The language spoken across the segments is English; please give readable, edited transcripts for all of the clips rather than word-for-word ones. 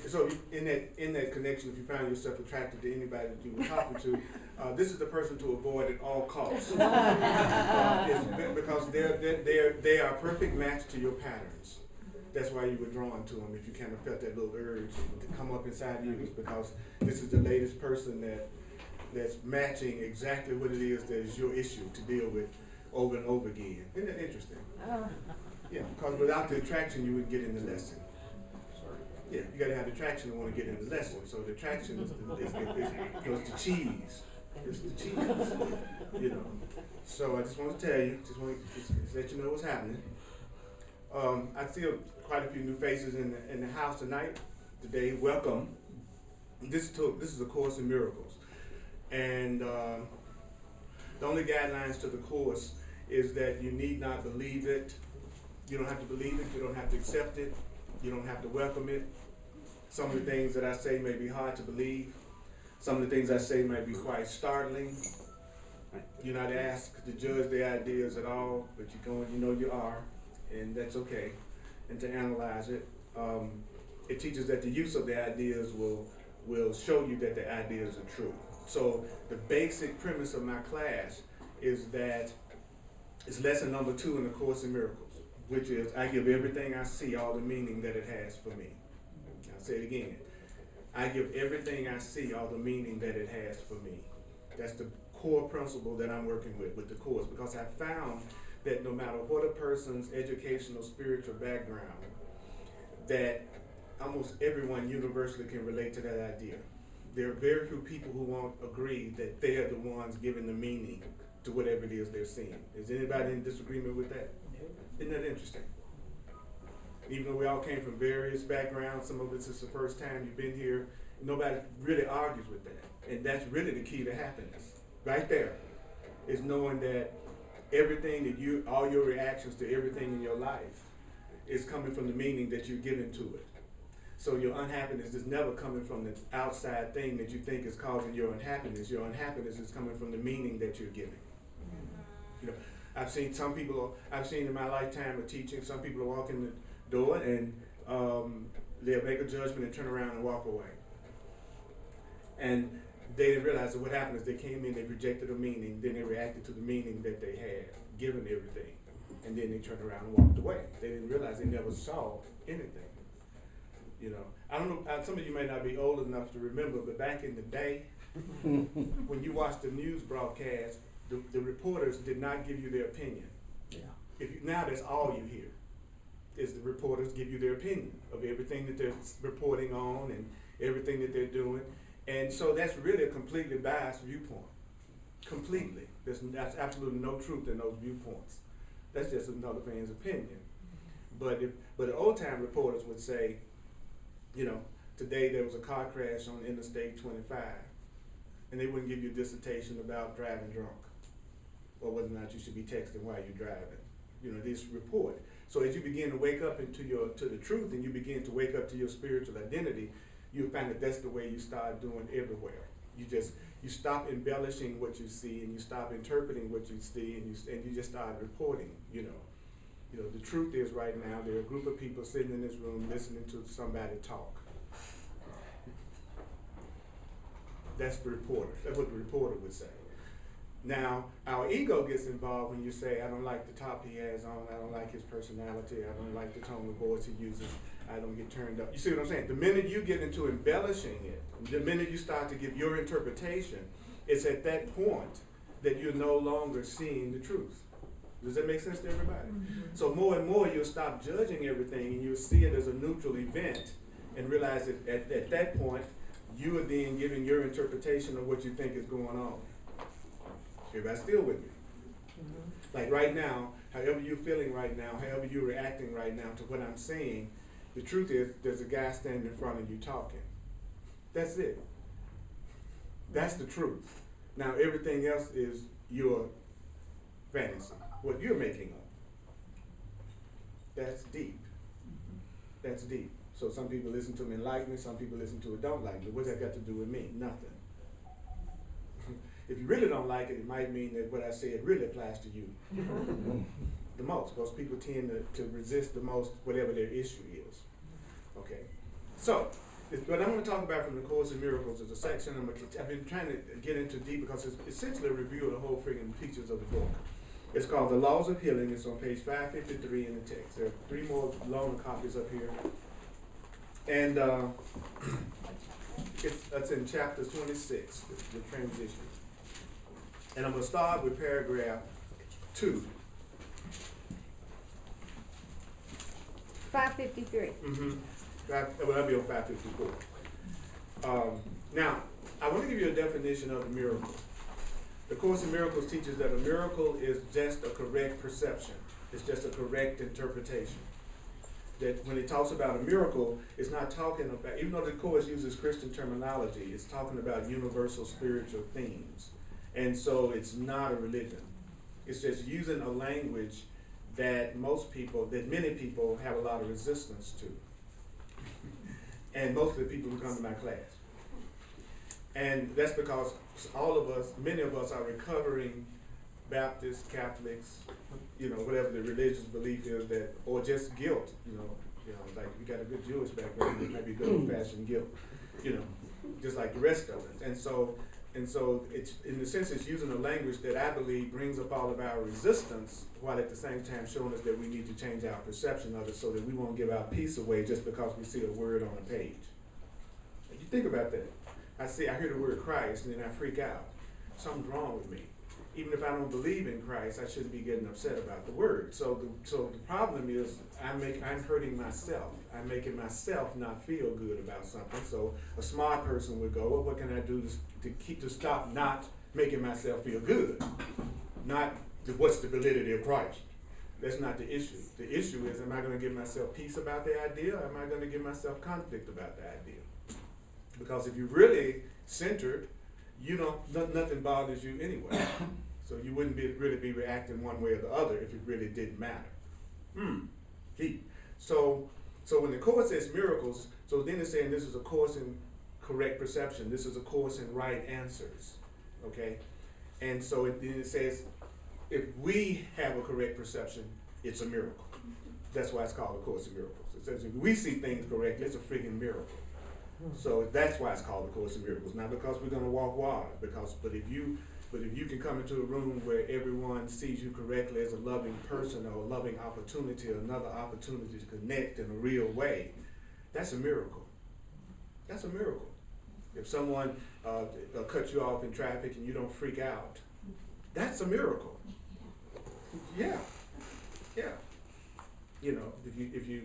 So in that connection, if you find yourself attracted to anybody that you were talking to, this is the person to avoid at all costs. Because they are a perfect match to your patterns. That's why you were drawn to them. If you kind of felt that little urge to come up inside you, it's because this is the latest person that's matching exactly what it is that is your issue to deal with over and over again. Isn't that interesting? Yeah, because without the attraction, you wouldn't get in the lesson. Yeah, you got to have the attraction to want to get in the lesson. So the attraction is the cheese. It's the cheese, you know. So I just want to tell you, just let you know what's happening. I see quite a few new faces in the house tonight. Today, welcome. This is a Course in Miracles, and the only guidelines to the course is that you need not believe it. You don't have to believe it. You don't have to accept it. You don't have to welcome it. Some of the things that I say may be hard to believe. Some of the things I say may be quite startling. You're not asked to judge the ideas at all, but you go and you know you are, and that's okay. And to analyze it, it teaches that the use of the ideas will show you that the ideas are true. So the basic premise of my class is that it's lesson number 2 in the Course in Miracles, which is I give everything I see all the meaning that it has for me. I'll say it again. I give everything I see all the meaning that it has for me. That's the core principle that I'm working with the Course, because I found that no matter what a person's educational, spiritual background, that almost everyone universally can relate to that idea. There are very few people who won't agree that they are the ones giving the meaning to whatever it is they're seeing. Is anybody in disagreement with that? Isn't that interesting? Even though we all came from various backgrounds, some of us is the first time you've been here, nobody really argues with that. And that's really the key to happiness. Right there is knowing that everything that all your reactions to everything in your life is coming from the meaning that you're giving to it. So your unhappiness is never coming from the outside thing that you think is causing your unhappiness. Your unhappiness is coming from the meaning that you're giving. You know, I've seen in my lifetime of teaching, some people walk in the door and they'll make a judgment and turn around and walk away. And they didn't realize that what happened is they came in, they projected a meaning, then they reacted to the meaning that they had given everything, and then they turned around and walked away. They didn't realize they never saw anything. You know, I don't know, some of you may not be old enough to remember, but back in the day, when you watched the news broadcast, the reporters did not give you their opinion. Yeah. Now that's all you hear, is the reporters give you their opinion of everything that they're reporting on and everything that they're doing. And so that's really a completely biased viewpoint. Completely. That's absolutely no truth in those viewpoints. That's just another man's opinion. But the old time reporters would say, you know, today there was a car crash on Interstate 25, and they wouldn't give you a dissertation about driving drunk or whether or not you should be texting while you're driving. You know, this report. So as you begin to wake up to the truth, and you begin to wake up to your spiritual identity, you'll find that that's the way you start doing everywhere. You stop embellishing what you see, and you stop interpreting what you see, and you just start reporting. You know, the truth is right now there are a group of people sitting in this room listening to somebody talk. That's the reporter. That's what the reporter would say. Now, our ego gets involved when you say, I don't like the top he has on, I don't like his personality, I don't like the tone of voice he uses, I don't get turned up. You see what I'm saying? The minute you get into embellishing it, the minute you start to give your interpretation, it's at that point that you're no longer seeing the truth. Does that make sense to everybody? Mm-hmm. So more and more you'll stop judging everything, and you'll see it as a neutral event, and realize that at that point, you are then giving your interpretation of what you think is going on. Everybody still with me? Mm-hmm. Like right now, however you're feeling right now, however you're reacting right now to what I'm saying, the truth is there's a guy standing in front of you talking. That's it. That's the truth. Now everything else is your fantasy, what you're making up. That's deep. That's deep. So some people listen to me and like me, some people listen to it don't like me. What's that got to do with me? Nothing. If you really don't like it, it might mean that what I said really applies to you the most, because people tend to resist the most whatever their issue is. Okay, so What I'm going to talk about from the Course in Miracles is a section I've been trying to get into deep because it's essentially a review of the whole freaking features of the book. It's called The Laws of Healing. It's on page 553 in the text. There are 3 more longer copies up here. And it's in chapter 26, the transition. And I'm going to start with paragraph 2. 553. Well, I'll be on 554. Now, I want to give you a definition of a miracle. The Course in Miracles teaches that a miracle is just a correct perception. It's just a correct interpretation. That when it talks about a miracle, it's not talking about, even though the Course uses Christian terminology, it's talking about universal spiritual themes. And so it's not a religion. It's just using a language that many people have a lot of resistance to. And most of the people who come to my class. And that's because many of us are recovering Baptists, Catholics, whatever the religious belief is, or just guilt, like we got a good Jewish background, it might be good old-fashioned guilt, just like the rest of it. And so it's, in a sense, it's using a language that I believe brings up all of our resistance, while at the same time showing us that we need to change our perception of it so that we won't give our peace away just because we see a word on a page. If you think about that, I hear the word Christ and then I freak out. Something's wrong with me. Even if I don't believe in Christ, I shouldn't be getting upset about the word. So the problem is I'm hurting myself. I'm making myself not feel good about something. So a smart person would go, well, what can I do to stop not making myself feel good? Not what's the validity of Christ. That's not the issue. The issue is, am I going to give myself peace about the idea, or am I going to give myself conflict about the idea? Because if you're really centered, nothing bothers you anyway. So you wouldn't really be reacting one way or the other if it really didn't matter. Deep. So when the Course says miracles, so then it's saying this is a course in correct perception. This is a course in right answers. Okay? And so then it says, if we have a correct perception, it's a miracle. That's why it's called a Course in Miracles. It says if we see things correctly, it's a freaking miracle. So that's why it's called the Course in Miracles. Not because we're going to walk water, but if you can come into a room where everyone sees you correctly as a loving person or a loving opportunity, or another opportunity to connect in a real way, that's a miracle. That's a miracle. If someone cuts you off in traffic and you don't freak out, that's a miracle. Yeah. If you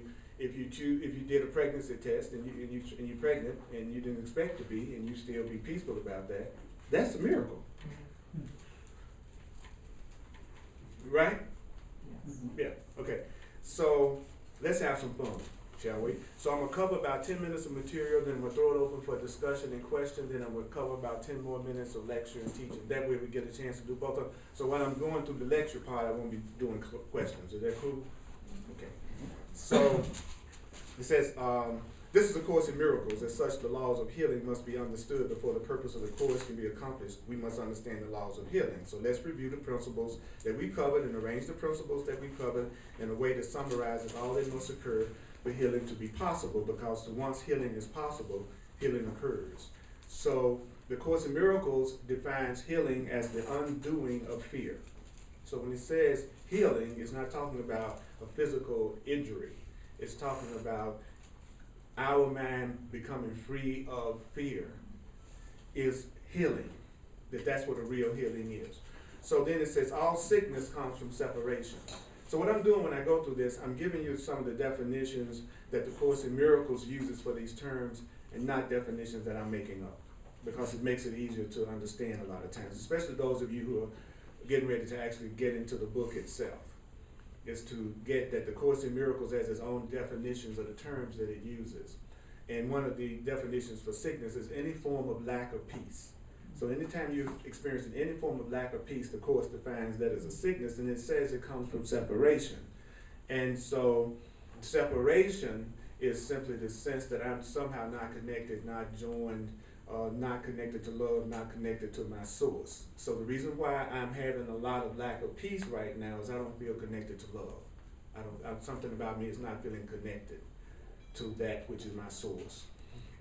did a pregnancy test and you're pregnant and you didn't expect to be, and you still be peaceful about that, that's a miracle. Right? Yeah. Okay. So let's have some fun, shall we? So I'm gonna cover about 10 minutes of material, then we'll throw it open for discussion and question, then I'm gonna cover about 10 more minutes of lecture and teaching. That way we get a chance to do both of them. So while I'm going through the lecture part, I won't be doing questions. Is that cool? Okay. So it says, this is a Course in Miracles. As such, the laws of healing must be understood before the purpose of the Course can be accomplished. We must understand the laws of healing. So let's review the principles that we covered and arrange the principles that we covered in a way that summarizes all that must occur for healing to be possible, because once healing is possible, healing occurs. So the Course in Miracles defines healing as the undoing of fear. So when it says healing, it's not talking about a physical injury. It's talking about our mind becoming free of fear is healing. That's what a real healing is. So then it says all sickness comes from separation. So what I'm doing when I go through this, I'm giving you some of the definitions that the Course in Miracles uses for these terms, and not definitions that I'm making up, because it makes it easier to understand a lot of times, especially those of you who are getting ready to actually get into the book itself. Is to get that the Course in Miracles has its own definitions of the terms that it uses. And one of the definitions for sickness is any form of lack of peace. So anytime you're experiencing any form of lack of peace, the Course defines that as a sickness, and it says it comes from separation. And so separation is simply the sense that I'm somehow not connected, not joined, not connected to love, not connected to my source. So the reason why I'm having a lot of lack of peace right now is I don't feel connected to love. Something about me is not feeling connected to that which is my source.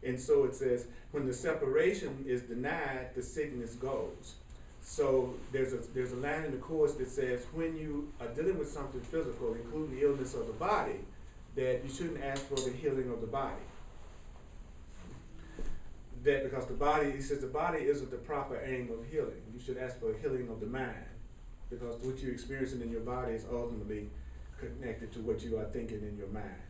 And so it says, when the separation is denied, the sickness goes. So there's a line in the course that says, when you are dealing with something physical, including the illness of the body, that you shouldn't ask for the healing of the body. That because the body, he says, the body isn't the proper aim of healing. You should ask for a healing of the mind, because what you're experiencing in your body is ultimately connected to what you are thinking in your mind.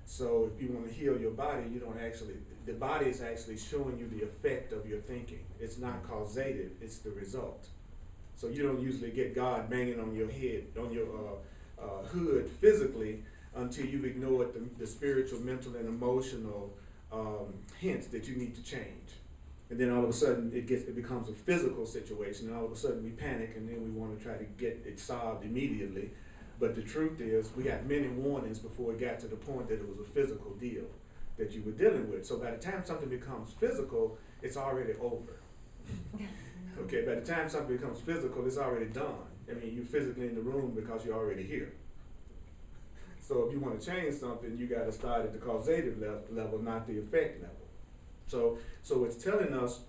So if you want to heal your body, you don't actually, the body is actually showing you the effect of your thinking. It's not causative, it's the result. So you don't usually get God banging on your head, on your hood physically, until you've ignored the spiritual, mental, and emotional hints that you need to change. And then all of a sudden it becomes a physical situation, and all of a sudden we panic, and then we want to try to get it solved immediately. But the truth is, we got many warnings before it got to the point that it was a physical deal that you were dealing with. So by the time something becomes physical, it's already over. Okay, by the time something becomes physical, it's already done. I mean, you're physically in the room because you're already here. So if you want to change something, you got to start at the causative level, not the effect level. So it's telling us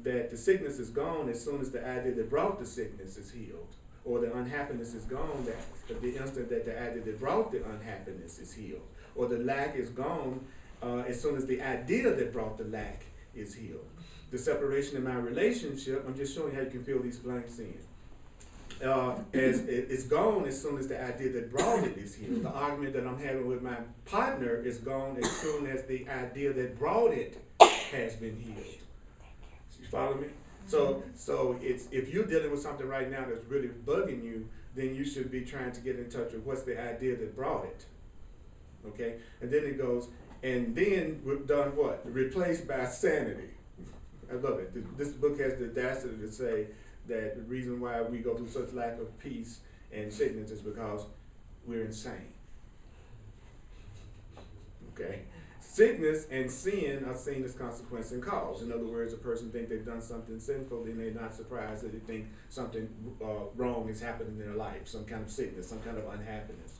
that the sickness is gone as soon as the idea that brought the sickness is healed. Or the unhappiness is gone at the instant that the idea that brought the unhappiness is healed. Or the lack is gone as soon as the idea that brought the lack is healed. The separation in my relationship, I'm just showing how you can fill these blanks in. As it's gone as soon as the idea that brought it is healed. The argument that I'm having with my partner is gone as soon as the idea that brought it has been healed. You follow me? So it's, if you're dealing with something right now that's really bugging you, then you should be trying to get in touch with what's the idea that brought it. Okay? And then it goes, and then we've done what? Replaced by sanity. I love it. This book has the audacity to say that the reason why we go through such lack of peace and sickness is because we're insane. Okay? Sickness and sin are seen as consequence and cause. In other words, a person thinks they've done something sinful, then they're not surprised that they think something wrong has happened in their life, some kind of sickness, some kind of unhappiness.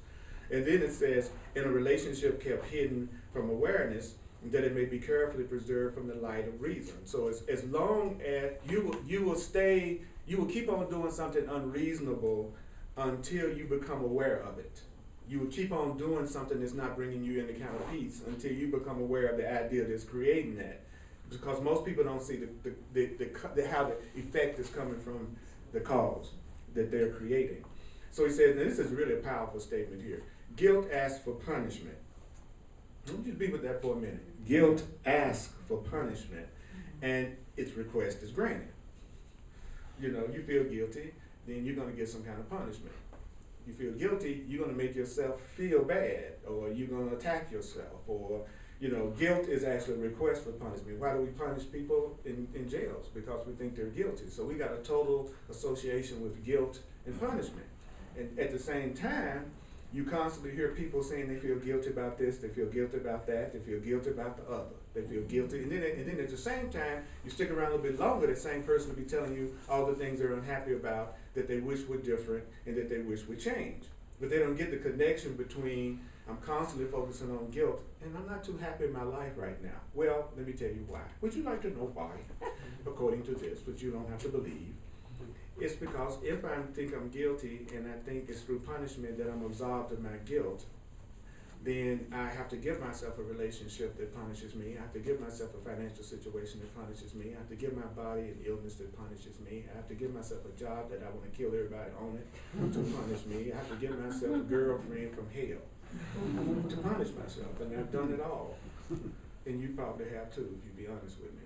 And then it says, in a relationship kept hidden from awareness, that it may be carefully preserved from the light of reason. So as long as you will keep on doing something unreasonable until you become aware of it. You will keep on doing something that's not bringing you any kind of peace until you become aware of the idea that's creating that. Because most people don't see how the effect is coming from the cause that they're creating. So he says, now this is really a powerful statement here. Guilt asks for punishment. Let me just be with that for a minute. Guilt asks for punishment, and its request is granted. You know, you feel guilty, then you're going to get some kind of punishment. You feel guilty, you're going to make yourself feel bad, or you're going to attack yourself, or, you know, guilt is actually a request for punishment. Why do we punish people in jails? Because we think they're guilty. So we got a total association with guilt and punishment. And at the same time, you constantly hear people saying they feel guilty about this, they feel guilty about that, they feel guilty about the other, they feel guilty. And then at the same time, you stick around a little bit longer, that same person will be telling you all the things they're unhappy about, that they wish were different, and that they wish would change. But they don't get the connection between, I'm constantly focusing on guilt, and I'm not too happy in my life right now. Well, let me tell you why. Would you like to know why? According to this, but you don't have to believe. It's because if I think I'm guilty and I think it's through punishment that I'm absolved of my guilt, then I have to give myself a relationship that punishes me. I have to give myself a financial situation that punishes me. I have to give my body an illness that punishes me. I have to give myself a job that I want to kill everybody on it to punish me. I have to give myself a girlfriend from hell to punish myself. And I've done it all. And you probably have too, if you be honest with me.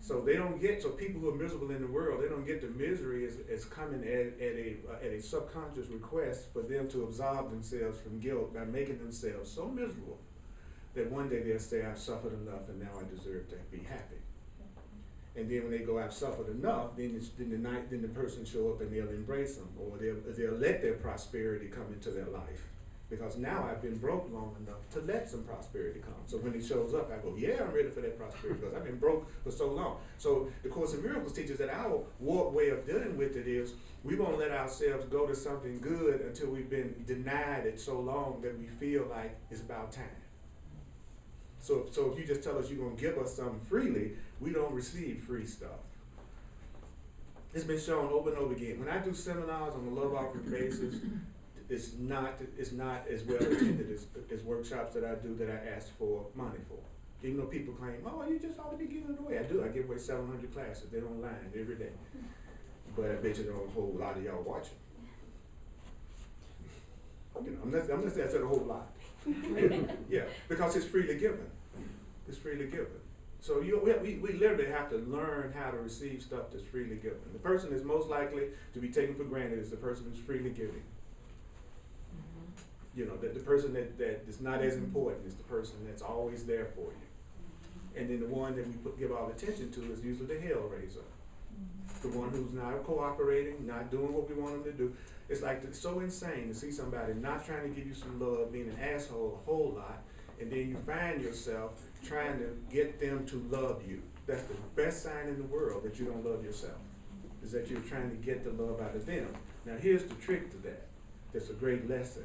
So they don't get, so people who are miserable in the world, they don't get the misery as coming at a subconscious request for them to absolve themselves from guilt by making themselves so miserable that one day they'll say, I've suffered enough and now I deserve to be happy. And then when they go, I've suffered enough, then the person show up and they'll embrace them, or they'll let their prosperity come into their life. Because now I've been broke long enough to let some prosperity come. So when it shows up, I go, yeah, I'm ready for that prosperity because I've been broke for so long. So the Course in Miracles teaches that our warped way of dealing with it is we won't let ourselves go to something good until we've been denied it so long that we feel like it's about time. So if you just tell us you're going to give us something freely, we don't receive free stuff. It's been shown over and over again. When I do seminars on a love offering basis, it's not as well attended as workshops that I do that I ask for money for. Even though people claim, oh, you just ought to be giving it away. I do. I give away 700 classes. They're online every day. But I bet you there are a whole lot of y'all watching. You know, I'm not saying I said a whole lot. Yeah, because it's freely given. It's freely given. So we literally have to learn how to receive stuff that's freely given. The person that's most likely to be taken for granted is the person who's freely giving. You know, the person that is not as important is the person that's always there for you. And then the one that we give our attention to is usually the hellraiser. The one who's not cooperating, not doing what we want them to do. It's like, it's so insane to see somebody not trying to give you some love, being an asshole a whole lot, and then you find yourself trying to get them to love you. That's the best sign in the world that you don't love yourself, is that you're trying to get the love out of them. Now here's the trick to that. That's a great lesson.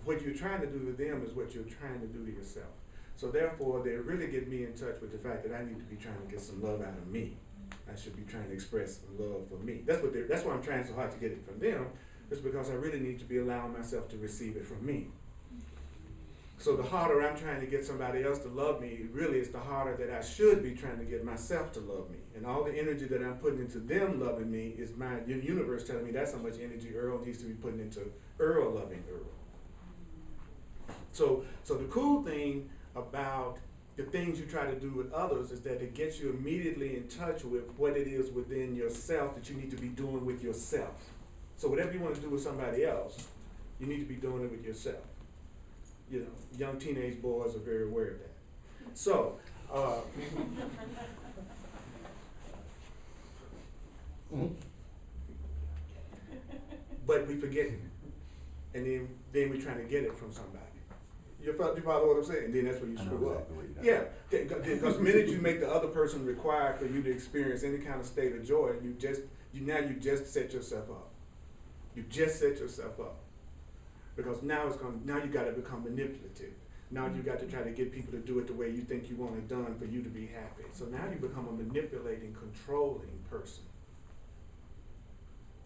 What you're trying to do to them is what you're trying to do to yourself. So therefore, they really get me in touch with the fact that I need to be trying to get some love out of me. I should be trying to express some love for me. That's why I'm trying so hard to get it from them. It's because I really need to be allowing myself to receive it from me. So the harder I'm trying to get somebody else to love me, really is the harder that I should be trying to get myself to love me. And all the energy that I'm putting into them loving me is my universe telling me that's how much energy Earl needs to be putting into Earl loving Earl. So the cool thing about the things you try to do with others is that it gets you immediately in touch with what it is within yourself that you need to be doing with yourself. So whatever you want to do with somebody else, you need to be doing it with yourself. You know, young teenage boys are very aware of that. So, but we forget it, and then we're trying to get it from somebody. You follow what I'm saying? And then that's where you screw up. Yeah, because the minute you make the other person required for you to experience any kind of state of joy, you just set yourself up. You just set yourself up. Because now you got to become manipulative. Now you got to try to get people to do it the way you think you want it done for you to be happy. So now you become a manipulating, controlling person.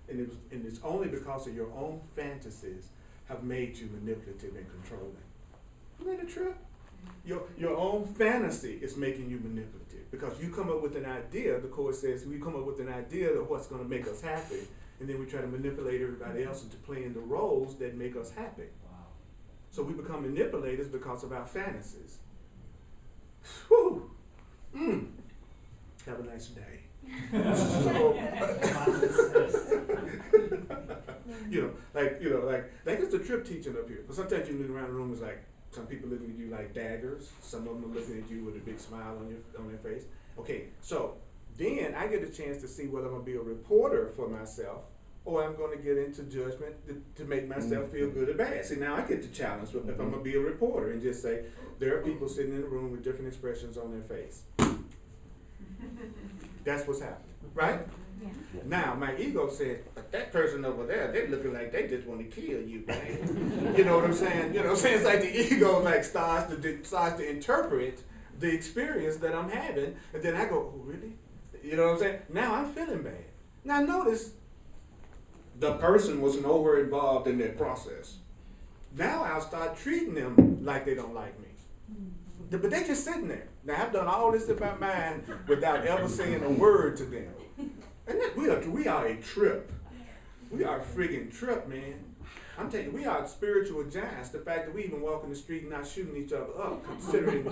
And it's only because of your own fantasies have made you manipulative and controlling. Isn't that a trip? Your own fantasy is making you manipulative because you come up with an idea. The Course says we come up with an idea of what's going to make us happy, and then we try to manipulate everybody else into playing the roles that make us happy. Wow. So we become manipulators because of our fantasies. Whew. Have a nice day. like it's a trip teaching up here. Because sometimes you look around the room, it's like some people looking at you like daggers. Some of them are looking at you with a big smile on their face. Okay, so then I get a chance to see whether I'm going to be a reporter for myself or I'm going to get into judgment to make myself feel good or bad. See, now I get the challenge if I'm going to be a reporter and just say, there are people sitting in the room with different expressions on their face. That's what's happening, right? Yeah. Now, my ego said, but that person over there, they're looking like they just want to kill you, man. You know what I'm saying? You know what I'm saying? It's like the ego like starts to interpret the experience that I'm having, and then I go, oh, really? You know what I'm saying? Now I'm feeling bad. Now notice, the person was nowhere involved in that process. Now I'll start treating them like they don't like me. But they're just sitting there. Now I've done all this in my mind without ever saying a word to them. And we are a trip. We are a friggin' trip, man. I'm telling you, we are spiritual giants. The fact that we even walk in the street and not shooting each other up, considering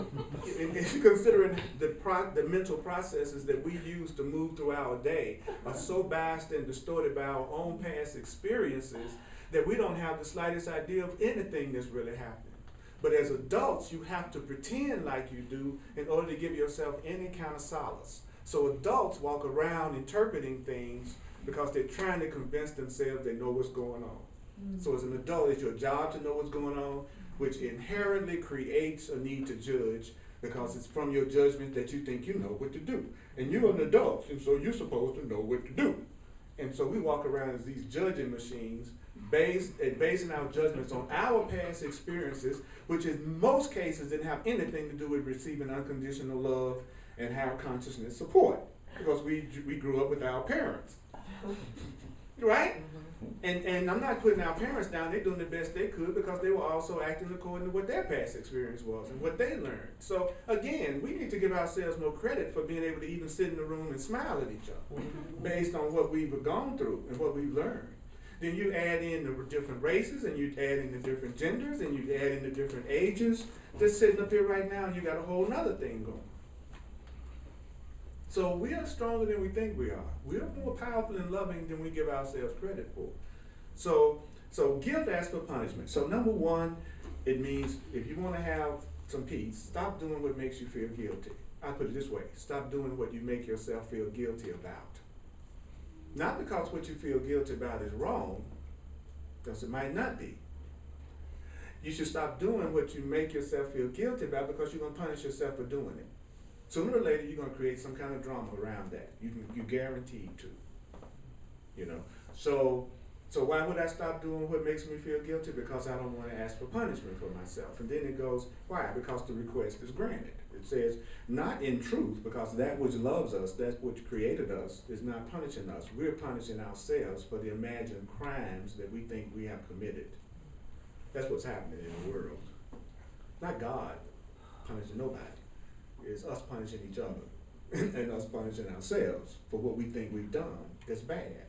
the mental processes that we use to move through our day are so biased and distorted by our own past experiences that we don't have the slightest idea of anything that's really happening. But as adults, you have to pretend like you do in order to give yourself any kind of solace. So adults walk around interpreting things because they're trying to convince themselves they know what's going on. So as an adult, it's your job to know what's going on, which inherently creates a need to judge because it's from your judgment that you think you know what to do. And you're an adult, and so you're supposed to know what to do. And so we walk around as these judging machines, basing our judgments on our past experiences, which in most cases didn't have anything to do with receiving unconditional love and higher consciousness support, because we grew up with our parents, right? And I'm not putting our parents down. They're doing the best they could because they were also acting according to what their past experience was and what they learned. So again, we need to give ourselves no credit for being able to even sit in the room and smile at each other based on what we've gone through and what we've learned. Then you add in the different races, and you add in the different genders, and you add in the different ages. Just sitting up here right now, and you got a whole nother thing going. So we are stronger than we think we are. We are more powerful and loving than we give ourselves credit for. So guilt asks for punishment. So number one, it means if you want to have some peace, stop doing what makes you feel guilty. I put it this way: stop doing what you make yourself feel guilty about. Not because what you feel guilty about is wrong, because it might not be. You should stop doing what you make yourself feel guilty about, because you're going to punish yourself for doing it. Sooner or later, you're going to create some kind of drama around that. You're guaranteed to. You know. So why would I stop doing what makes me feel guilty? Because I don't want to ask for punishment for myself. And then it goes, why? Because the request is granted. It says, not in truth, because that which loves us, that which created us, is not punishing us. We're punishing ourselves for the imagined crimes that we think we have committed. That's what's happening in the world. Not God punishing nobody. It's us punishing each other and us punishing ourselves for what we think we've done that's bad.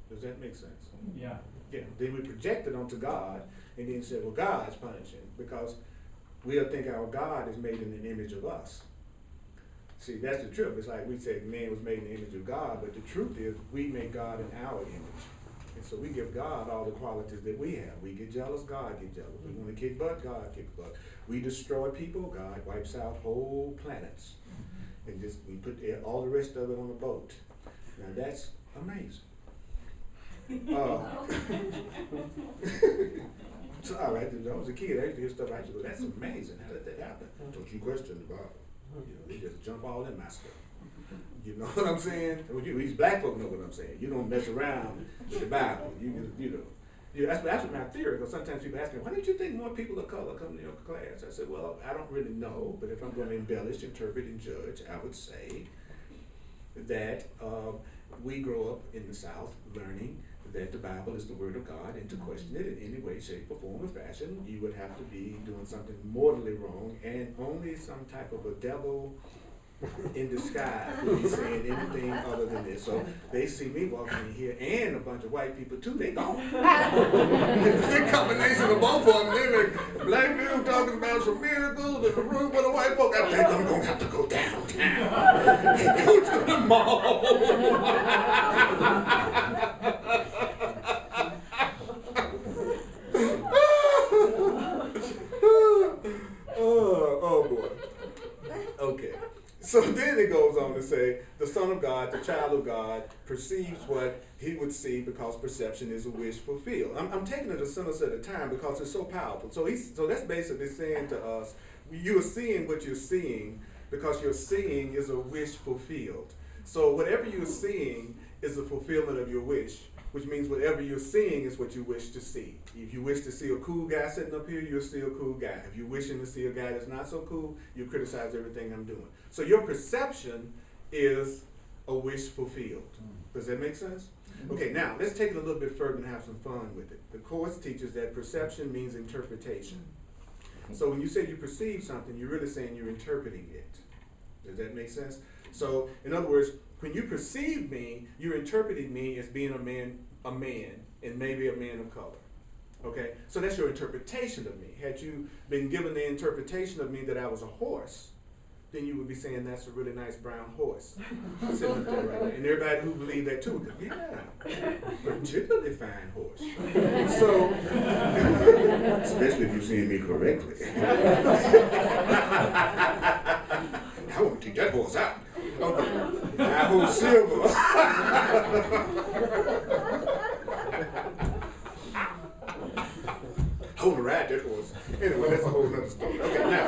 Does that make sense? Yeah. Yeah. Then we project it onto God and then say, well, God's punishing, because we'll think our God is made in the image of us. See, that's the truth. It's like we say man was made in the image of God, but the truth is we make God in our image. And so we give God all the qualities that we have. We get jealous, God gets jealous. We want to kick butt, God kicks butt. We destroy people, God wipes out whole planets. And just we put all the rest of it on the boat. Now that's amazing. So, all right, when I was a kid, I used to hear stuff, I used to go, that's amazing. How did that happen? Don't you question the Bible. You know, they just jump all in my stuff. You know what I'm saying? These black folk know what I'm saying. You don't mess around with the Bible. You know, that's what my theory, because sometimes people ask me, why don't you think more people of color come to your class? I said, well, I don't really know, but if I'm going to embellish, interpret, and judge, I would say that we grow up in the South learning that the Bible is the Word of God, and to question it in any way, shape, or form, or fashion, you would have to be doing something mortally wrong, and only some type of a devil in disguise would be saying anything other than this. So they see me walking in here, and a bunch of white people too, they gone. The combination of both of them, then black dude talking about some miracles in the room with a white folk. I think I'm going to have to go downtown and go to the mall. Oh boy. Okay. So then it goes on to say, the Son of God, the child of God, perceives what he would see, because perception is a wish fulfilled. I'm taking it a sentence at a time because it's so powerful. So that's basically saying to us, you're seeing what you're seeing because your seeing is a wish fulfilled. So whatever you're seeing is a fulfillment of your wish, which means whatever you're seeing is what you wish to see. If you wish to see a cool guy sitting up here, you'll see a cool guy. If you're wishing to see a guy that's not so cool, you criticize everything I'm doing. So your perception is a wish fulfilled. Does that make sense? Okay, now let's take it a little bit further and have some fun with it. The Course teaches that perception means interpretation. So when you say you perceive something, you're really saying you're interpreting it. Does that make sense? So in other words, when you perceive me, you're interpreting me as being a man, and maybe a man of color. Okay? So that's your interpretation of me. Had you been given the interpretation of me that I was a horse, then you would be saying that's a really nice brown horse sitting up there right there. And everybody who believed that too would go, yeah, particularly fine horse. So, especially if you've seen me correctly. I want to take that horse out. Okay. I hold silver. I want to ride that horse. Anyway, that's a whole other story. Okay, now.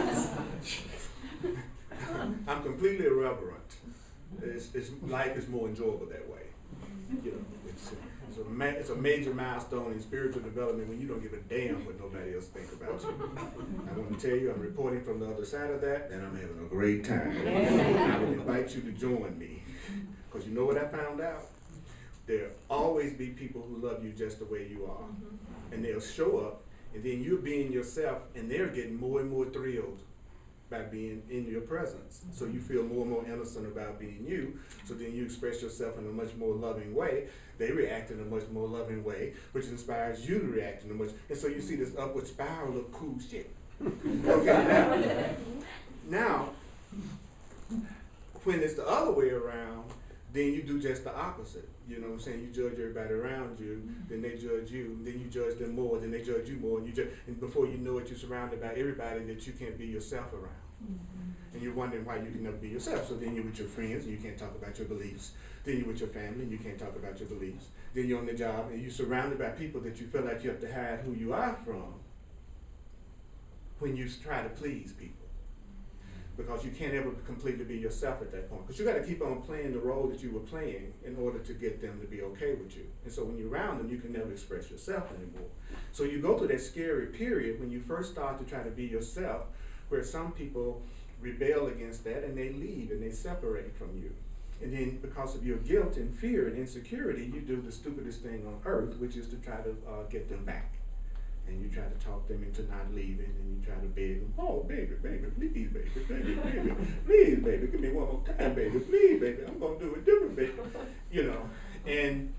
I'm completely irreverent. Life is more enjoyable that way. You know, it's a major milestone in spiritual development when you don't give a damn what nobody else thinks about you. I want to tell you, I'm reporting from the other side of that, and I'm having a great time. I would invite you to join me, because you know what I found out? There'll always be people who love you just the way you are, and they'll show up, and then you're being yourself, and they're getting more and more thrilled by being in your presence. So you feel more and more innocent about being you, so then you express yourself in a much more loving way. They react in a much more loving way, which inspires you to react in a much, and so you see this upward spiral of cool shit. Okay, now, when it's the other way around, then you do just the opposite. You know what I'm saying? You judge everybody around you, then they judge you, then you judge them more, then they judge you more, and and before you know it, you're surrounded by everybody that you can't be yourself around. And you're wondering why you can never be yourself. So then you're with your friends and you can't talk about your beliefs. Then you're with your family and you can't talk about your beliefs. Then you're on the job and you're surrounded by people that you feel like you have to hide who you are from when you try to please people. Because you can't ever completely be yourself at that point. Because you got to keep on playing the role that you were playing in order to get them to be okay with you. And so when you're around them, you can never express yourself anymore. So you go through that scary period when you first start to try to be yourself, where some people rebel against that and they leave and they separate from you. And then because of your guilt and fear and insecurity, you do the stupidest thing on earth, which is to try to get them back. And you try to talk them into not leaving, and you try to beg them, oh, baby, please, baby, please, baby, give me one more time, baby, please, baby, I'm going to do it different, baby. You know, and,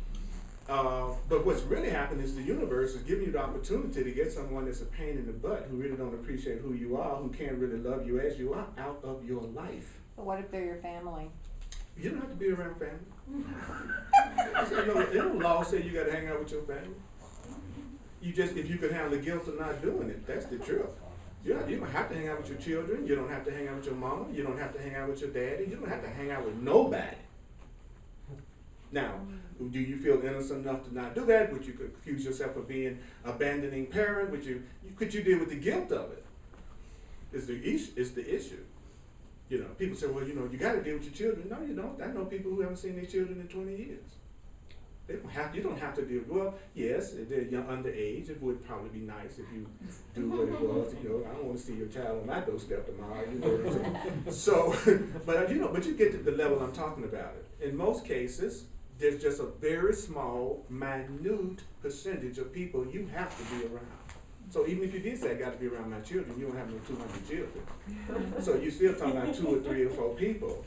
but what's really happening is the universe is giving you the opportunity to get someone that's a pain in the butt, who really don't appreciate who you are, who can't really love you as you are, out of your life. But what if they're your family? You don't have to be around family. There's no law say you got to hang out with your family. You just, if you could handle the guilt of not doing it, that's the truth. You don't have to hang out with your children. You don't have to hang out with your mama. You don't have to hang out with your daddy. You don't have to hang out with nobody. Now, do you feel innocent enough to not do that? Would you accuse yourself of being abandoning parent? Could you deal with the guilt of it? It's the issue. You know, people say, well, you know, you got to deal with your children. No, you don't. I know people who haven't seen their children in 20 years. You don't have to deal. Well, yes, if they're young, underage, it would probably be nice if you do what it was. You know, I don't want to see your child on my doorstep tomorrow. You know, so, but you know, but you get to the level I'm talking about it. In most cases, there's just a very small, minute percentage of people you have to be around. So even if you did say I got to be around my children, you don't have no 200 children. So you're still talking about 2 or 3 or 4 people.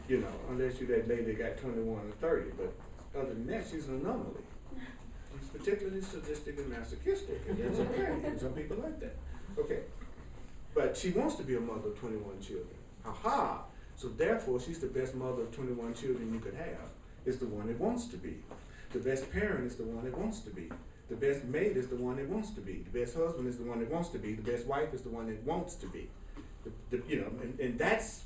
You know, unless you're that lady that got 21 or 30, but. Other than that, she's an anomaly. She's particularly sadistic and masochistic, and that's okay. Some people like that. Okay. But she wants to be a mother of 21 children. Aha! So therefore, she's the best mother of 21 children you could have. Is the one that wants to be. The best parent is the one that wants to be. The best mate is the one that wants to be. The best husband is the one that wants to be. The best wife is the one that wants to be. You know, and that's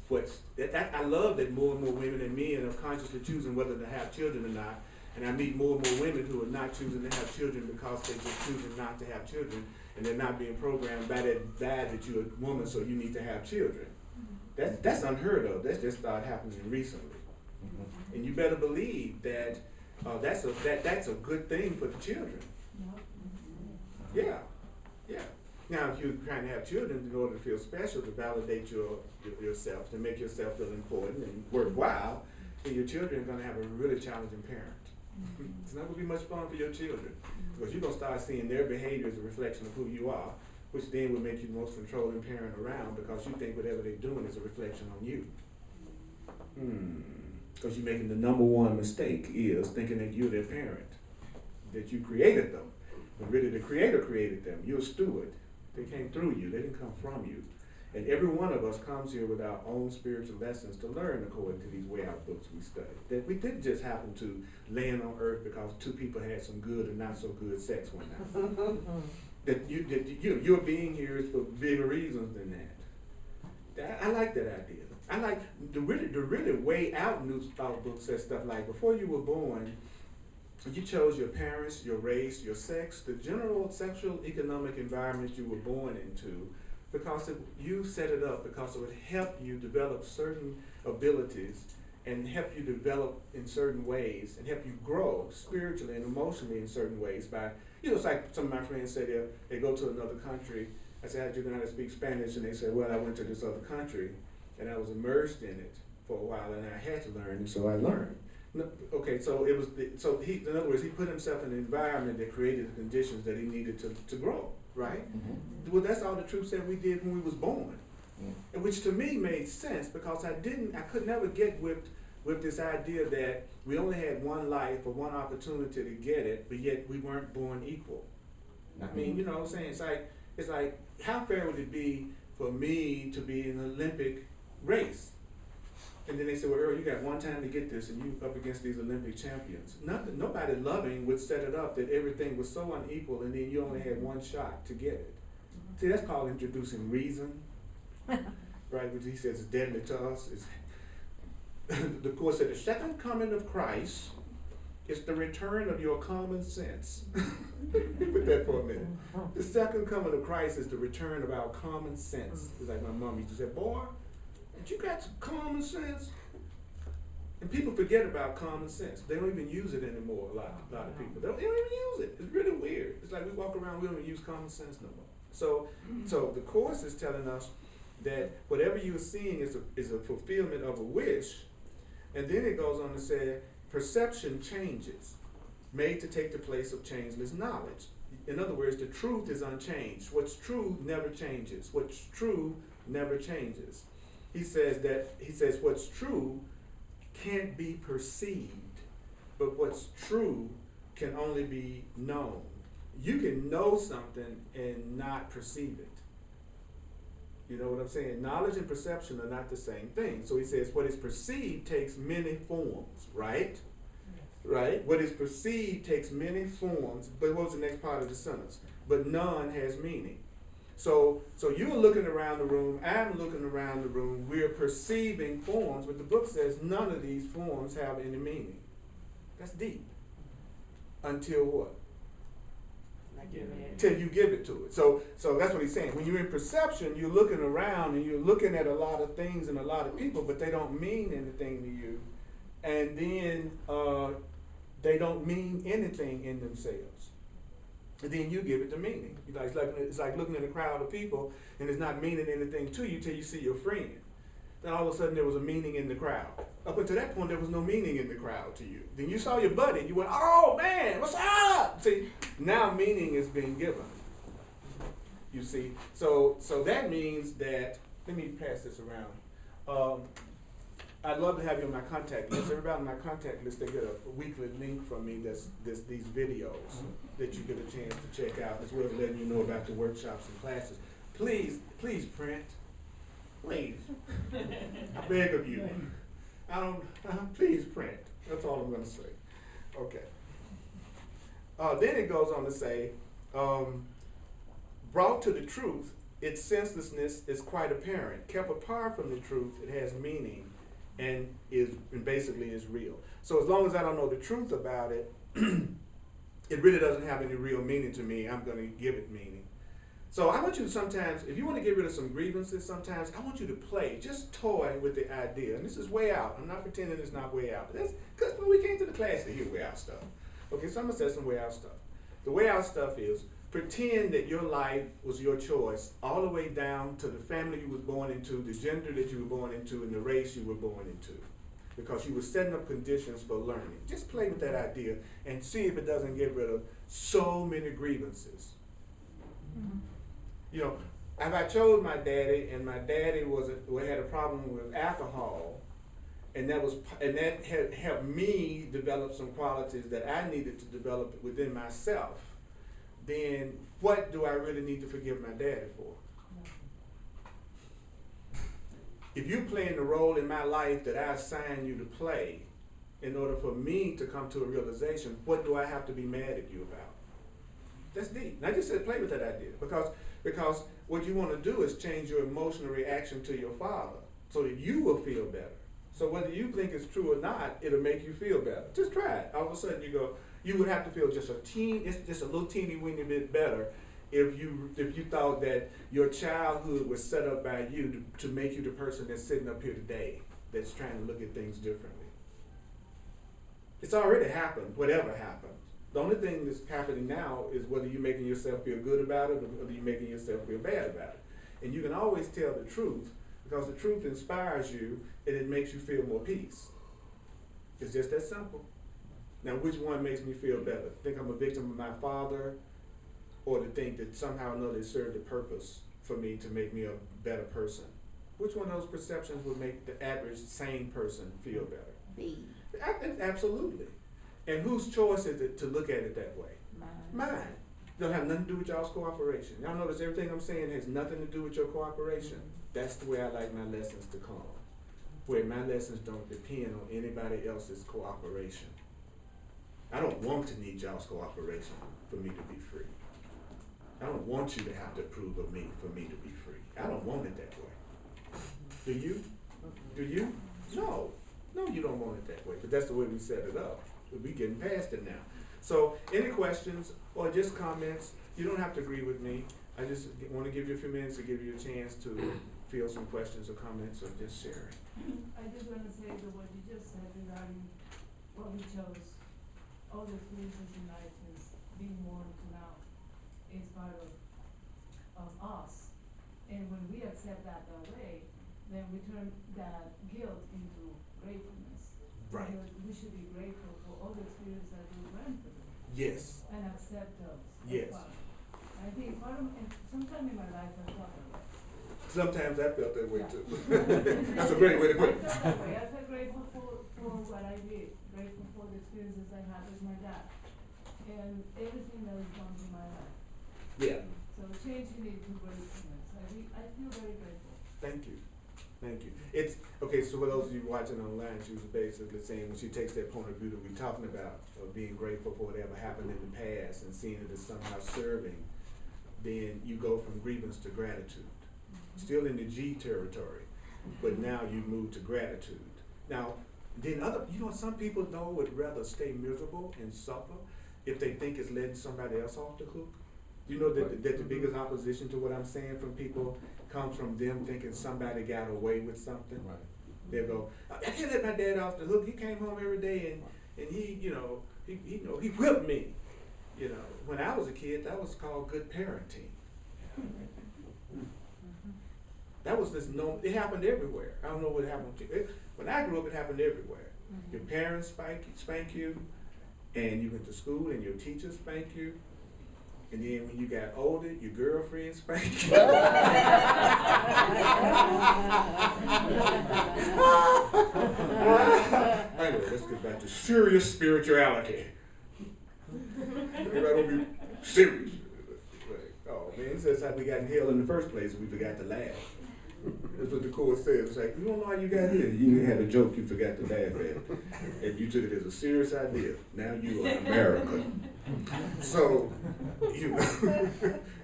I love that more and more women and men are consciously choosing whether to have children or not. And I meet more and more women who are not choosing to have children because they're just choosing not to have children, and they're not being programmed by that you're a woman, so you need to have children. That's unheard of. That's just started happening recently. And you better believe that that's a good thing for the children. Yeah. Now, if you're trying to have children in order to feel special, to validate yourself, to make yourself feel important and worthwhile, then your children are going to have a really challenging parent. It's not going to be much fun for your children, because you're going to start seeing their behavior as a reflection of who you are, which then will make you the most controlling parent around, because you think whatever they're doing is a reflection on you. Because you're making the number one mistake is thinking that you're their parent, that you created them. But really, the Creator created them. You're a steward. They came through you. They didn't come from you. And every one of us comes here with our own spiritual lessons to learn according to these way out books we study. That we didn't just happen to land on earth because 2 people had some good and not so good sex one night. that your being here is for bigger reasons than that. I like that idea. I like the really way out new thought book says stuff like, before you were born, you chose your parents, your race, your sex, the general sexual economic environment you were born into, because you set it up because it would help you develop certain abilities and help you develop in certain ways and help you grow spiritually and emotionally in certain ways by, it's like some of my friends say they go to another country. I say, how'd you learn how to speak Spanish? And they say, well, I went to this other country and I was immersed in it for a while and I had to learn, and so I learned. Okay, so in other words, he put himself in an environment that created the conditions that he needed to grow, right? Mm-hmm. Well, that's all the truth said we did when we was born. And which to me made sense, because I could never get with this idea that we only had one life or one opportunity to get it, but yet we weren't born equal. I mean, you know what I'm saying? It's like, how fair would it be for me to be in an Olympic race? And then they say, well, Earl, you got one time to get this, and you up against these Olympic champions. Nobody loving would set it up that everything was so unequal, and then you only had one shot to get it. See, that's called introducing reason. Right, which he says is deadly to us. The Course said the second coming of Christ is the return of your common sense. Put that for a minute. The second coming of Christ is the return of our common sense. It's like my mom used to say, boy, did you got some common sense? And people forget about common sense. They don't even use it anymore, a lot of people. They don't even use it. It's really weird. It's like we walk around, we don't even use common sense no more. So the Course is telling us that whatever you're seeing is a fulfillment of a wish. And then it goes on to say, perception changes, made to take the place of changeless knowledge. In other words, the truth is unchanged. What's true never changes. What's true never changes. He says what's true can't be perceived, but what's true can only be known. You can know something and not perceive it. You know what I'm saying? Knowledge and perception are not the same thing. So he says what is perceived takes many forms, right? Right? What is perceived takes many forms, but what was the next part of the sentence? But none has meaning. So you're looking around the room, I'm looking around the room, we're perceiving forms, but the book says none of these forms have any meaning. That's deep. Until what? Till you give it to it. So that's what he's saying. When you're in perception, you're looking around and you're looking at a lot of things and a lot of people, but they don't mean anything to you. And then they don't mean anything in themselves. And then you give it the meaning. It's like looking at a crowd of people and it's not meaning anything to you till you see your friend. Then all of a sudden there was a meaning in the crowd. Up until that point, there was no meaning in the crowd to you. Then you saw your buddy, you went, oh man, what's up? See, now meaning is being given. You see, so that means that, let me pass this around. I'd love to have you on my contact list. Everybody on my contact list, they get a weekly link from me that's these videos that you get a chance to check out, as well as letting you know about the workshops and classes. Please print. Please. I beg of you. Please print. That's all I'm going to say. Okay. Then it goes on to say, brought to the truth, its senselessness is quite apparent. Kept apart from the truth, it has meaning and basically is real. So as long as I don't know the truth about it, it really doesn't have any real meaning to me. I'm going to give it meaning. So I want you to sometimes, if you want to get rid of some grievances sometimes, I want you to play, just toy with the idea. And this is way out. I'm not pretending it's not way out. But that's because when we came to the class to hear way out stuff. Okay, so I'm going to say some way out stuff. The way out stuff is, pretend that your life was your choice all the way down to the family you was born into, the gender that you were born into, and the race you were born into. Because you were setting up conditions for learning. Just play with that idea and see if it doesn't get rid of so many grievances. Mm-hmm. You know, if I chose my daddy, and my daddy had a problem with alcohol, and that had helped me develop some qualities that I needed to develop within myself, then what do I really need to forgive my daddy for? If you're playing the role in my life that I assigned you to play, in order for me to come to a realization, what do I have to be mad at you about? That's deep. And I just said play with that idea, because what you want to do is change your emotional reaction to your father so that you will feel better. So whether you think it's true or not, it'll make you feel better. Just try it. All of a sudden you would have to feel just a little teeny weeny bit better if you thought that your childhood was set up by you to make you the person that's sitting up here today. that's trying to look at things differently. It's already happened, whatever happened. The only thing that's happening now is whether you're making yourself feel good about it or whether you're making yourself feel bad about it. And you can always tell the truth because the truth inspires you and it makes you feel more peace. It's just that simple. Now, which one makes me feel better? Think I'm a victim of my father, or to think that somehow or another it served a purpose for me to make me a better person? Which one of those perceptions would make the average sane person feel better? B. Absolutely. And whose choice is it to look at it that way? Mine. Don't have nothing to do with y'all's cooperation. Y'all notice everything I'm saying has nothing to do with your cooperation. That's the way I like my lessons to come, where my lessons don't depend on anybody else's cooperation. I don't want to need y'all's cooperation for me to be free. I don't want you to have to approve of me for me to be free. I don't want it that way. Do you? Do you? No. No, you don't want it that way, but that's the way we set it up. We're getting past it now. So, any questions or just comments? You don't have to agree with me. I just want to give you a few minutes to give you a chance to feel some questions or comments or just share. I just want to say that what you just said regarding what we chose, all the experiences in life is being born to now is part of us. And when we accept that way, then we turn that guilt into gratefulness. Right. Because we should be grateful for all the experiences that we went through. Yes. And accept those. Yes. I think part of, and sometime in my life I felt that way. Sometimes I felt that way Yeah. too. That's a great way to put it. I felt that way. I felt grateful for what I did, grateful for the experiences I had with my dad, and everything that has gone through my life. Yeah. So changing it to gratefulness. I feel very grateful. Thank you. Thank you. It's okay. So for those of you watching online, she was basically saying when she takes that point of view that we're talking about of being grateful for whatever happened in the past and seeing it as somehow serving, then you go from grievance to gratitude. Still in the G territory, but now you move to gratitude. Now, then some people though would rather stay miserable and suffer if they think it's letting somebody else off the hook. You know that the biggest opposition to what I'm saying from people comes from them thinking somebody got away with something. Right. They go, I can't let my dad off the hook. He came home every day and he whipped me. You know, when I was a kid, that was called good parenting. That was just it happened everywhere. I don't know what happened to you. When I grew up, it happened everywhere. Your parents spank you, and you went to school and your teachers spank you. And then when you got older, your girlfriend spanked you. I know, let's get back to serious spirituality. Everybody don't be serious. Oh man, that's how we got in hell in the first place. We forgot to laugh. That's what the court says. It's like, you don't know how you got here. You had a joke you forgot to laugh at. And you took it as a serious idea. Now you are American. So,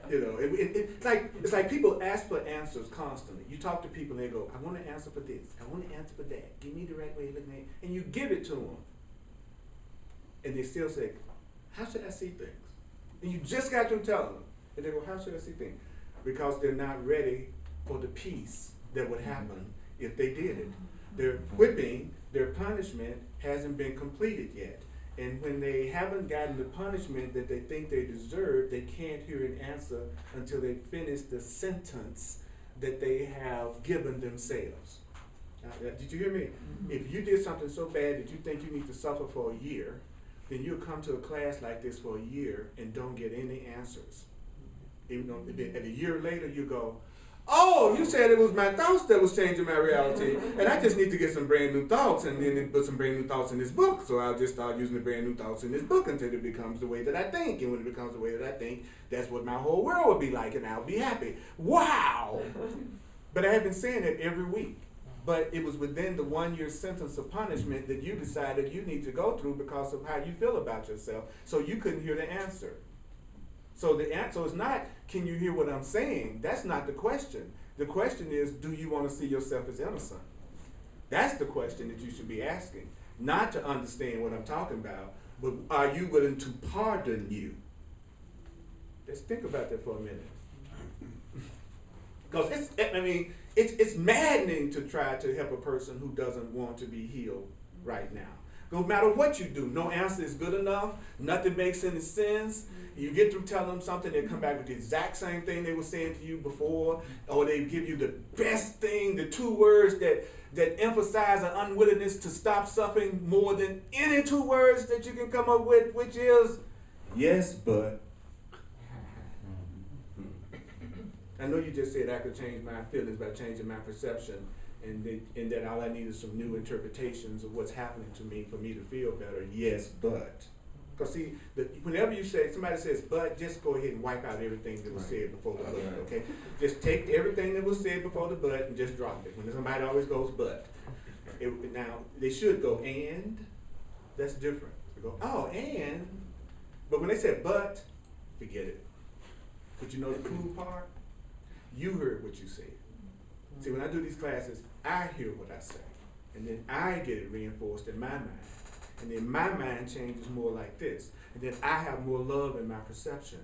it's like people ask for answers constantly. You talk to people and they go, I want an answer for this. I want an answer for that. Give me the right way of looking at it. And you give it to them. And they still say, how should I see things? And you just got through telling them. And they go, how should I see things? Because they're not ready for the peace that would happen if they did it. Their whipping, their punishment hasn't been completed yet. And when they haven't gotten the punishment that they think they deserve, they can't hear an answer until they finish the sentence that they have given themselves. Did you hear me? If you did something so bad that you think you need to suffer for a year, then you'll come to a class like this for a year and don't get any answers. Even though at a year later you go, oh, you said it was my thoughts that was changing my reality, and I just need to get some brand new thoughts and then put some brand new thoughts in this book. So I'll just start using the brand new thoughts in this book until it becomes the way that I think. And when it becomes the way that I think, that's what my whole world will be like, and I'll be happy. Wow! But I have been saying it every week. But it was within the 1 year sentence of punishment that you decided you need to go through because of how you feel about yourself. So you couldn't hear the answer. So the answer is not, can you hear what I'm saying? That's not the question. The question is, do you want to see yourself as innocent? That's the question that you should be asking. Not to understand what I'm talking about, but are you willing to pardon you? Just think about that for a minute. Because it's maddening to try to help a person who doesn't want to be healed right now. No matter what you do, no answer is good enough. Nothing makes any sense. You get through telling them something, they come back with the exact same thing they were saying to you before, or they give you the best thing, the 2 words that emphasize an unwillingness to stop suffering more than any 2 words that you can come up with, which is, yes, but. I know you just said I could change my feelings by changing my perception, and that all I need is some new interpretations of what's happening to me for me to feel better. Yes, but. Because see, whenever somebody says but, just go ahead and wipe out everything that was said before the but, okay? Just take everything that was said before the but and just drop it. When somebody always goes but. Now, they should go and. That's different. They go, oh, and. But when they said but, forget it. But you know the cool part? You heard what you said. See, when I do these classes, I hear what I say. And then I get it reinforced in my mind. And then my mind changes more like this. And then I have more love in my perception.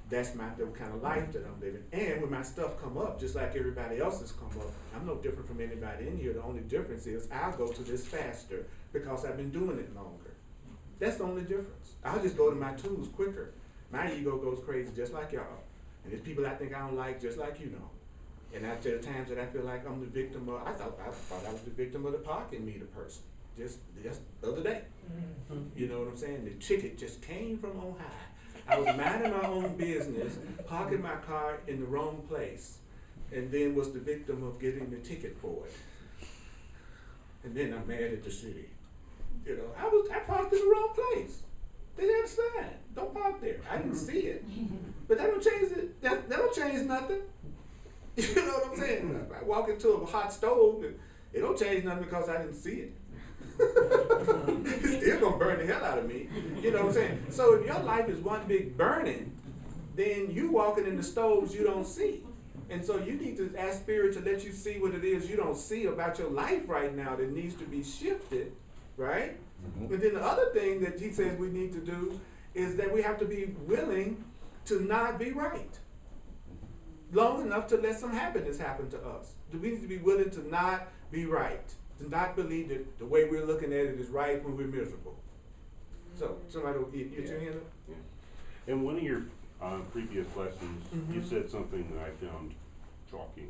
That's the kind of life that I'm living. And when my stuff come up, just like everybody else has come up, I'm no different from anybody in here. The only difference is I'll go to this faster because I've been doing it longer. That's the only difference. I'll just go to my tools quicker. My ego goes crazy just like y'all. And there's people I think I don't like just like you know. And there are times that I feel like I'm the victim of, I thought I was the victim of the parking meter person. Just the other day. You know what I'm saying? The ticket just came from on high. I was minding my own business, parking my car in the wrong place, and then was the victim of getting the ticket for it. And then I'm mad at the city. You know, I parked in the wrong place. They didn't have a sign. Don't park there. I didn't see it. But that don't change it. That don't change nothing. You know what I'm saying? I walk into a hot stove, and it don't change nothing because I didn't see it. It's still gonna burn the hell out of me. You know what I'm saying? So if your life is one big burning, then you walking in the stoves you don't see. And so you need to ask Spirit to let you see what it is you don't see about your life right now that needs to be shifted, right? And then the other thing that he says we need to do is that we have to be willing to not be right long enough to let some happiness happen to us. We need to be willing to not be right, to not believe that the way we're looking at it is right when we're miserable. So, somebody will get your hand up? Yeah. In one of your previous lessons, you said something that I found shocking.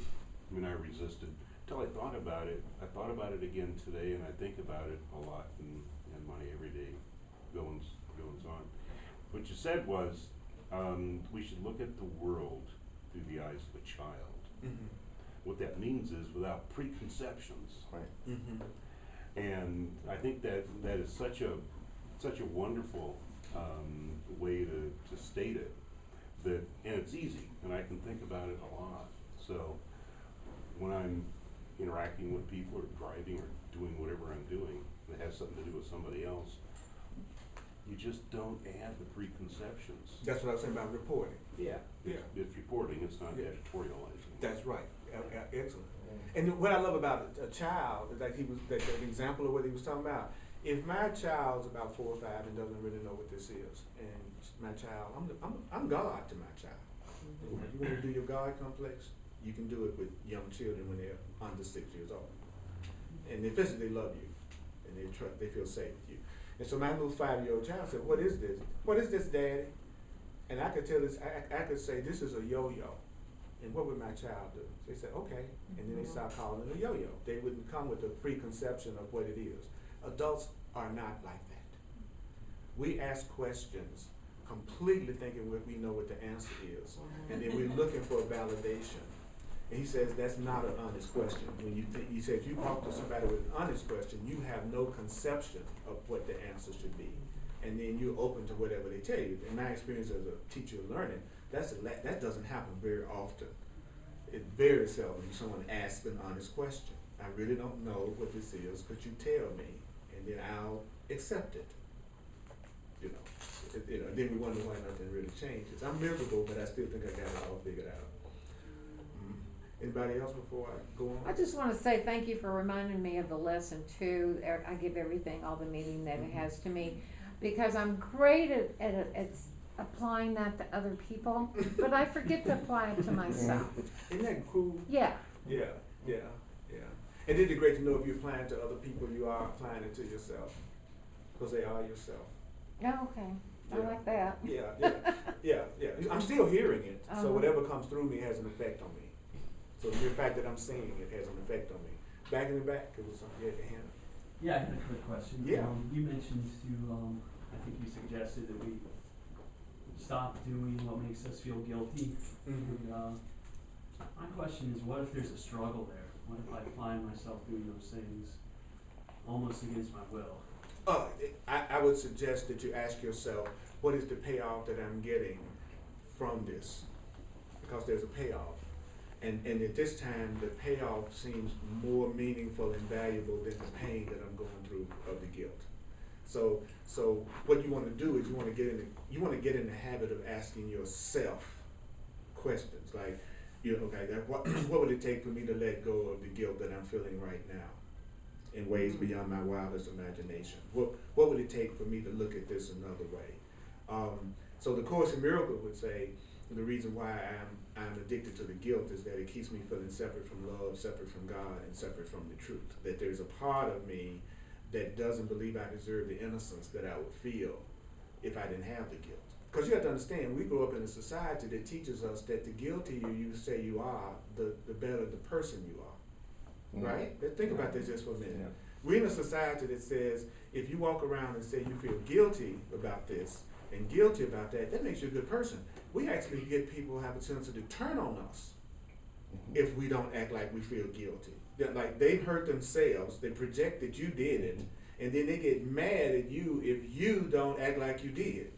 I mean, I resisted until I thought about it. I thought about it again today, and I think about it a lot in my everyday goings on. What you said was we should look at the world through the eyes of a child. What that means is without preconceptions. Right. And I think that is such a wonderful way to state it. And it's easy, and I can think about it a lot. So when I'm interacting with people or driving or doing whatever I'm doing that has something to do with somebody else, you just don't add the preconceptions. That's what I was saying about reporting. It's reporting, it's not editorializing. That's right. Excellent. And what I love about a child is like that example of what he was talking about. If my child's about 4 or 5 and doesn't really know what this is, and my child, I'm God to my child. If you want to do your God complex, you can do it with young children when they're under 6 years old, and especially they love you, and they feel safe with you. And so my little 5-year-old child said, "What is this? What is this, Daddy?" And I could tell this. I could say, "This is a yo-yo." And what would my child do? They said, "Okay," and then they start calling it a yo-yo. They wouldn't come with a preconception of what it is. Adults are not like that. We ask questions completely thinking we know what the answer is, and then we're looking for a validation. And he says that's not an honest question. When he said if you talk to somebody with an honest question, you have no conception of what the answer should be, and then you're open to whatever they tell you. In my experience as a teacher of learning, that doesn't happen very often. It's very seldom someone asks an honest question. I really don't know what this is. Could you tell me? And then I'll accept it. Then we wonder why nothing really changes. I'm miserable, but I still think I got it all figured out. Anybody else before I go on? I just want to say thank you for reminding me of the lesson too. I give everything all the meaning that it has to me, because I'm great at applying that to other people, but I forget to apply it to myself. Isn't that cool? Yeah, Yeah, yeah, yeah. And it'd be great to know if you're applying to other people, you are applying it to yourself, because they are yourself. oh, okay, I Yeah. like that. Yeah, yeah, yeah, yeah. I'm still hearing it, so Uh-huh. whatever comes through me has an effect on me. So the mere fact that I'm seeing it has an effect on me. Back in the back, it was something, yeah, Hannah. Yeah, I had a quick question. Yeah. You mentioned to, I think you suggested that we stop doing what makes us feel guilty. Mm-hmm. And, my question is, what if there's a struggle there? What if I find myself doing those things almost against my will? I would suggest that you ask yourself, what is the payoff that I'm getting from this? Because there's a payoff. And at this time, the payoff seems more meaningful and valuable than the pain that I'm going through of the guilt. So what you want to do is you want to get in the habit of asking yourself questions like, okay, what would it take for me to let go of the guilt that I'm feeling right now in ways beyond my wildest imagination? What would it take for me to look at this another way? So the Course in Miracles would say the reason why I'm addicted to the guilt is that it keeps me feeling separate from love, separate from God, and separate from the truth. That there's a part of me that doesn't believe I deserve the innocence that I would feel if I didn't have the guilt. Because you have to understand, we grow up in a society that teaches us that the guiltier you say you are, the better the person you are. Mm-hmm. Right? Let's think about this just for a minute. Yeah. We're in a society that says if you walk around and say you feel guilty about this and guilty about that, that makes you a good person. We actually get people who have a tendency to turn on us if we don't act like we feel guilty. Like they've hurt themselves, they project that you did it, and then they get mad at you if you don't act like you did.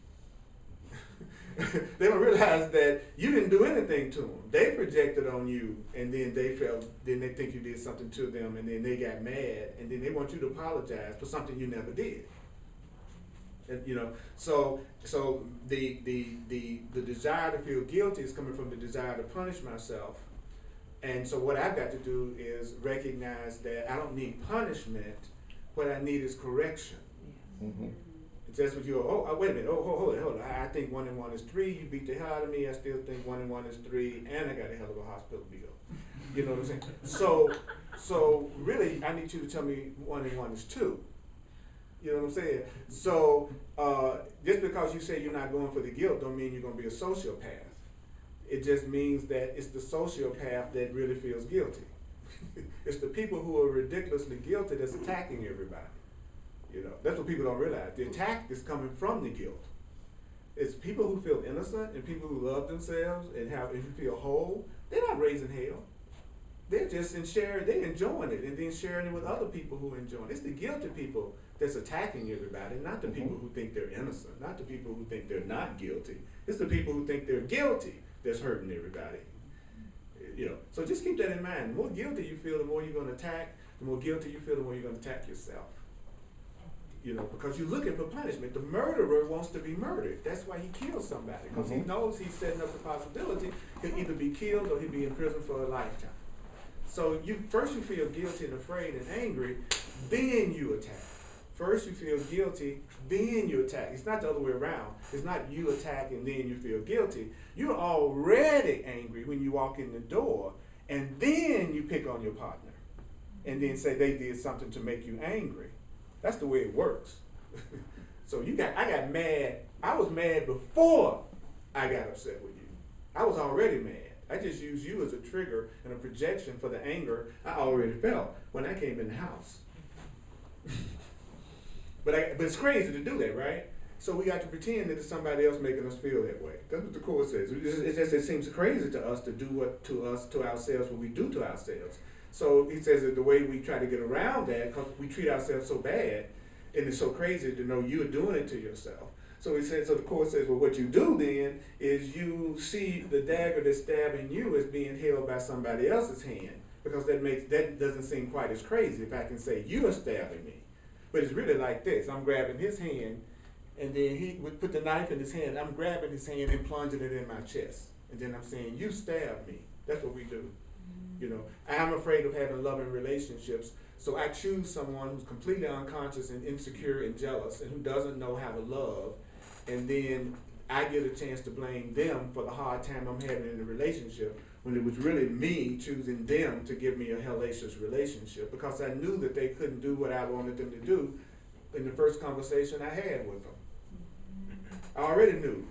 They don't realize that you didn't do anything to them. They projected on you, and then then they think you did something to them, and then they got mad, and then they want you to apologize for something you never did. And, so the desire to feel guilty is coming from the desire to punish myself. And so what I've got to do is recognize that I don't need punishment. What I need is correction. Mm-hmm. That's what you go, wait a minute, hold it. I think 1 and 1 is 3. You beat the hell out of me. I still think 1 and 1 is 3, and I got a hell of a hospital bill. You know what I'm saying? So really, I need you to tell me 1 and 1 is 2. You know what I'm saying? So just because you say you're not going for the guilt, don't mean you're going to be a sociopath. It just means that it's the sociopath that really feels guilty. It's the people who are ridiculously guilty that's attacking everybody. That's what people don't realize. The attack is coming from the guilt. It's people who feel innocent and people who love themselves and feel whole. They're not raising hell. They're just they're enjoying it and then sharing it with other people who enjoy it. It's the guilty people that's attacking everybody, not the people who think they're innocent, not the people who think they're not guilty. It's the people who think they're guilty that's hurting everybody. So just keep that in mind. The more guilty you feel, the more you're going to attack. The more guilty you feel, the more you're going to attack yourself. Because you're looking for punishment. The murderer wants to be murdered. That's why he kills somebody. Because he knows he's setting up the possibility he'll either be killed or he'll be in prison for a lifetime. So first you feel guilty and afraid and angry, then you attack. First you feel guilty, then you attack. It's not the other way around. It's not you attack and then you feel guilty. You're already angry when you walk in the door, and then you pick on your partner and then say they did something to make you angry. That's the way it works. So I got mad. I was mad before I got upset with you. I was already mad. I just used you as a trigger and a projection for the anger I already felt when I came in the house. But it's crazy to do that, right? So we got to pretend that it's somebody else making us feel that way. That's what the Course says. It seems crazy to us to do what to ourselves what we do to ourselves. So he says that the way we try to get around that, because we treat ourselves so bad, and it's so crazy to know you're doing it to yourself. So the Course says, well, what you do then is you see the dagger that's stabbing you as being held by somebody else's hand, because that doesn't seem quite as crazy if I can say you are stabbing me. But it's really like this. I'm grabbing his hand, and then he would put the knife in his hand. I'm grabbing his hand and plunging it in my chest. And then I'm saying, you stabbed me. That's what we do. I'm afraid of having loving relationships, so I choose someone who's completely unconscious and insecure and jealous and who doesn't know how to love, and then I get a chance to blame them for the hard time I'm having in the relationship, when it was really me choosing them to give me a hellacious relationship, because I knew that they couldn't do what I wanted them to do in the first conversation I had with them. I already knew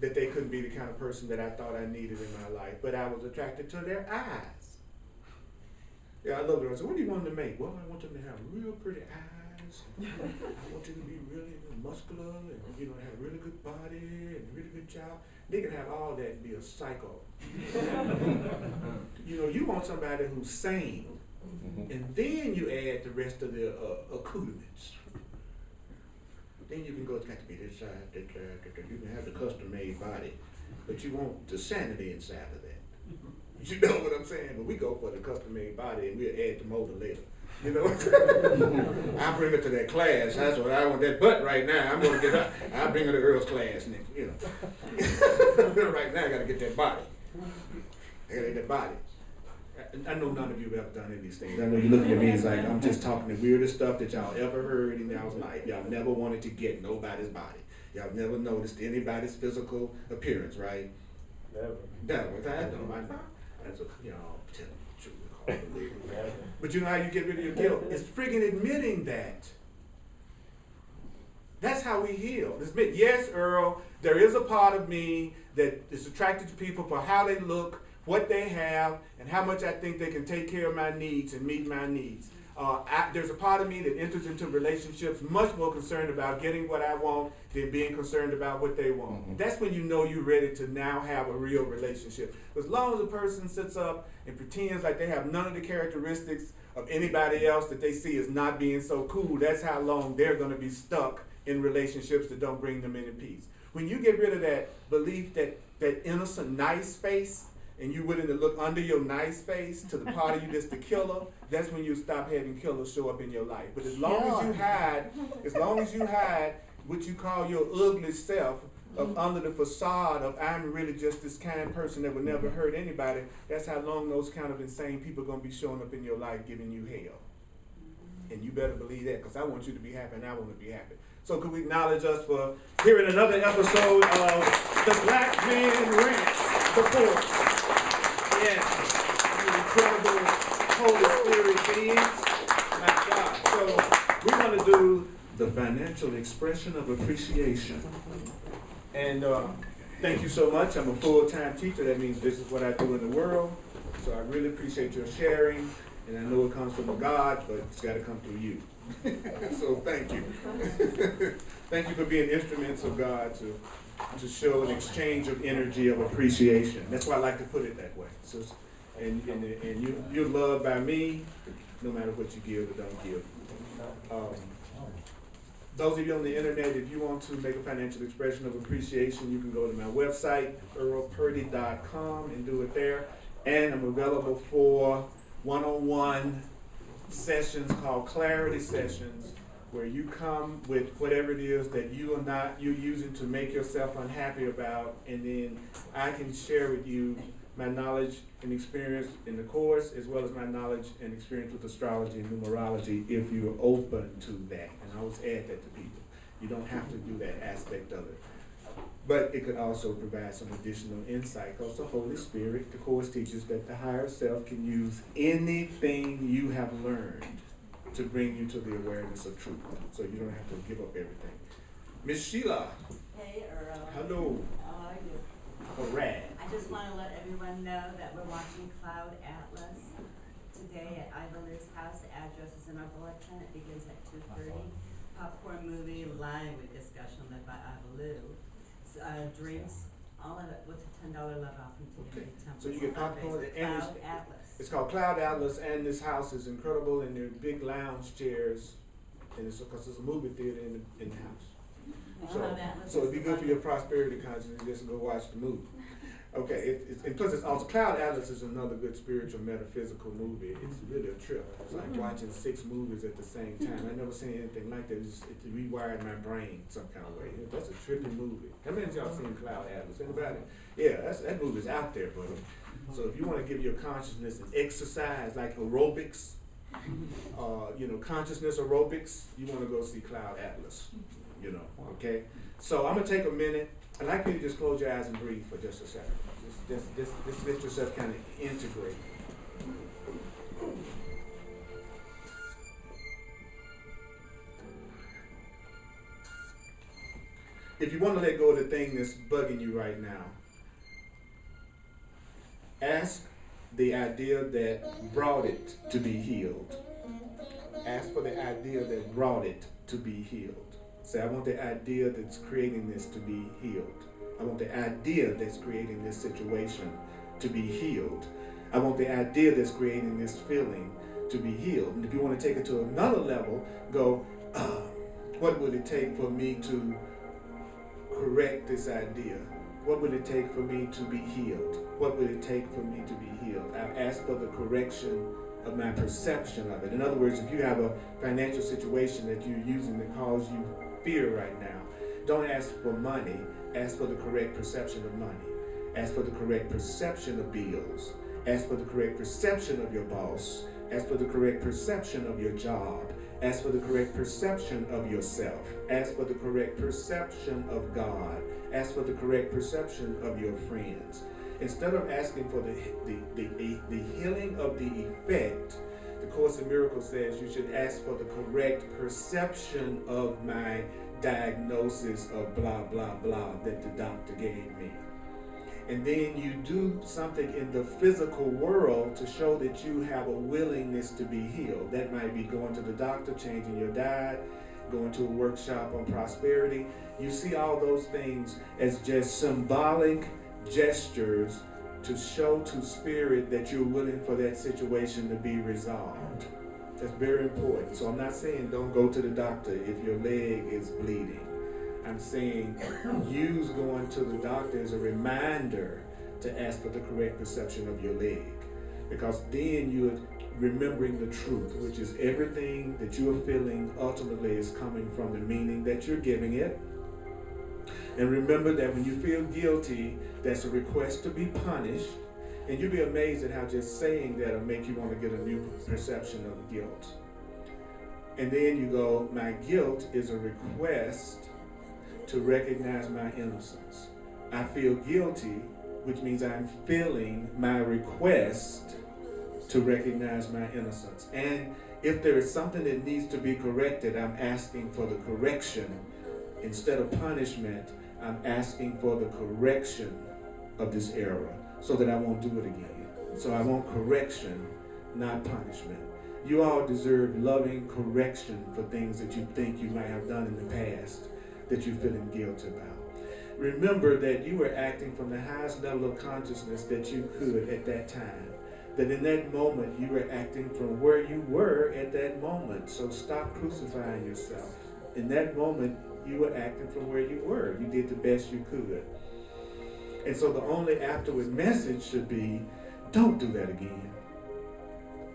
that they couldn't be the kind of person that I thought I needed in my life, but I was attracted to their eyes. Yeah, I love it. I said, what do you want them to make? Well, I want them to have real pretty eyes. I want them to be really muscular and, have a really good body and a really good job. They can have all that and be a psycho. You want somebody who's sane, and then you add the rest of the accoutrements. Then you can go, it's got to be this side, that side. You can have the custom-made body, but you want the sanity inside of that. You know what I'm saying? But we go for the custom-made body, and we'll add the motor later. You know, I bring her to that class. That's what I want. That butt right now. I'm gonna get her. I'll bring her to Earl's class next. Right now I gotta get that body. I gotta get that body. I know none of you have ever done any of these things. I know you're looking at me as like I'm just talking the weirdest stuff that y'all ever heard in y'all's life. Y'all never wanted to get nobody's body. Y'all never noticed anybody's physical appearance, right? Never. I know. That's what y'all tell the truth. But you know how you get rid of your guilt? It's friggin' admitting that. That's how we heal. Admit, yes, Earl, there is a part of me that is attracted to people for how they look, what they have, and how much I think they can take care of my needs and meet my needs. There's a part of me that enters into relationships much more concerned about getting what I want than being concerned about what they want. Mm-hmm. That's when you know you're ready to now have a real relationship. As long as a person sits up and pretends like they have none of the characteristics of anybody else that they see as not being so cool, that's how long they're going to be stuck in relationships that don't bring them any peace. When you get rid of that belief, that innocent nice space, and you're willing to look under your nice space to the part of you that's the killer, that's when you stop having killers show up in your life. But as long as you hide what you call your ugly self under the facade of I'm really just this kind person that would never hurt anybody, that's how long those kind of insane people are going to be showing up in your life giving you hell. And you better believe that, because I want you to be happy and I want to be happy. So could we acknowledge us for hearing another episode of The Black Man Rants, the Force. Yeah, you incredible Holy Spirit beings. My God. So we're going to do the financial expression of appreciation. And thank you so much. I'm a full-time teacher. That means this is what I do in the world. So I really appreciate your sharing. And I know it comes from a God, but it's got to come through you. So thank you. Thank you for being instruments of God to show an exchange of energy of appreciation. That's why I like to put it that way. So, and you're loved by me, no matter what you give or don't give. Those of you on the internet, if you want to make a financial expression of appreciation, you can go to my website, earlpurdy.com, and do it there. And I'm available for one-on-one sessions called clarity sessions, where you come with whatever it is that you're using to make yourself unhappy about, and then I can share with you my knowledge and experience in the course, as well as my knowledge and experience with astrology and numerology, if you're open to that. And I always add that to people. You don't have to do that aspect of it. But it could also provide some additional insight, because the Holy Spirit, the course teaches that the higher self can use anything you have learned to bring you to the awareness of truth. So you don't have to give up everything. Miss Sheila. Hey, Earl. Hello. How are you? All right. I just want to let everyone know that we're watching Cloud Atlas today at Ivalu's house. The address is in our bulletin. It begins at 2:30. Popcorn movie, live with discussion led by Ivalu. Drinks, all of it with a $10 love off from Okay. Temple. So you get popcorn and Cloud Atlas. it's called Cloud Atlas, and this house is incredible, and there are big lounge chairs, and it's because there's a movie theater in the house. So it'd be good for your prosperity consciousness just to go watch the movie. Okay, and plus it's also, Cloud Atlas is another good spiritual metaphysical movie. It's really a trip. It's like watching 6 movies at the same time. I've never seen anything like that. It rewired my brain some kind of way. That's a trippy movie. How many of y'all seen Cloud Atlas? Anybody? Yeah, that movie's out there, buddy. So if you want to give your consciousness an exercise like aerobics, consciousness aerobics, you want to go see Cloud Atlas. you know, okay? So I'm gonna take a minute. I'd like you to just close your eyes and breathe for just a second. Just let yourself kind of integrate. If you want to let go of the thing that's bugging you right now, ask the idea that brought it to be healed. Ask for the idea that brought it to be healed. Say, I want the idea that's creating this to be healed. I want the idea that's creating this situation to be healed. I want the idea that's creating this feeling to be healed. And if you want to take it to another level, go, what would it take for me to correct this idea? What would it take for me to be healed? What would it take for me to be healed? I've asked for the correction of my perception of it. In other words, if you have a financial situation that you're using that causes you fear right now, don't ask for money, ask for the correct perception of money. Ask for the correct perception of bills. Ask for the correct perception of your boss. Ask for the correct perception of your job. Ask for the correct perception of yourself. Ask for the correct perception of God. Ask for the correct perception of your friends. Instead of asking for the healing of the effect, the Course in Miracles says you should ask for the correct perception of my diagnosis of blah, blah, blah that the doctor gave me. And then you do something in the physical world to show that you have a willingness to be healed. That might be going to the doctor, changing your diet, going to a workshop on prosperity. You see all those things as just symbolic gestures to show to spirit that you're willing for that situation to be resolved. That's very important. So I'm not saying don't go to the doctor if your leg is bleeding. I'm saying use going to the doctor as a reminder to ask for the correct perception of your leg. Because then you're remembering the truth, which is everything that you're feeling ultimately is coming from the meaning that you're giving it. And remember that when you feel guilty, that's a request to be punished. And you'll be amazed at how just saying that will make you want to get a new perception of guilt. And then you go, my guilt is a request to recognize my innocence. I feel guilty, which means I'm feeling my request to recognize my innocence. And if there is something that needs to be corrected, I'm asking for the correction. Instead of punishment, I'm asking for the correction of this error so that I won't do it again. So I want correction, not punishment. You all deserve loving correction for things that you think you might have done in the past that you're feeling guilt about. Remember that you were acting from the highest level of consciousness that you could at that time. That in that moment you were acting from where you were at that moment. So stop crucifying yourself. In that moment you were acting from where you were. You did the best you could. And so the only afterward message should be, don't do that again.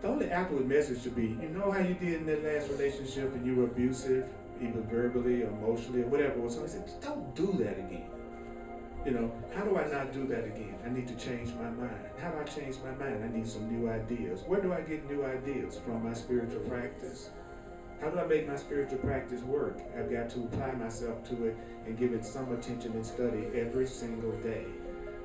The only afterward message should be, you know how you did in that last relationship and you were abusive, either verbally or emotionally or whatever it was. Somebody said, don't do that again. You know, how do I not do that again? I need to change my mind. How do I change my mind? I need some new ideas. Where do I get new ideas? From my spiritual practice. How do I make my spiritual practice work? I've got to apply myself to it and give it some attention and study every single day.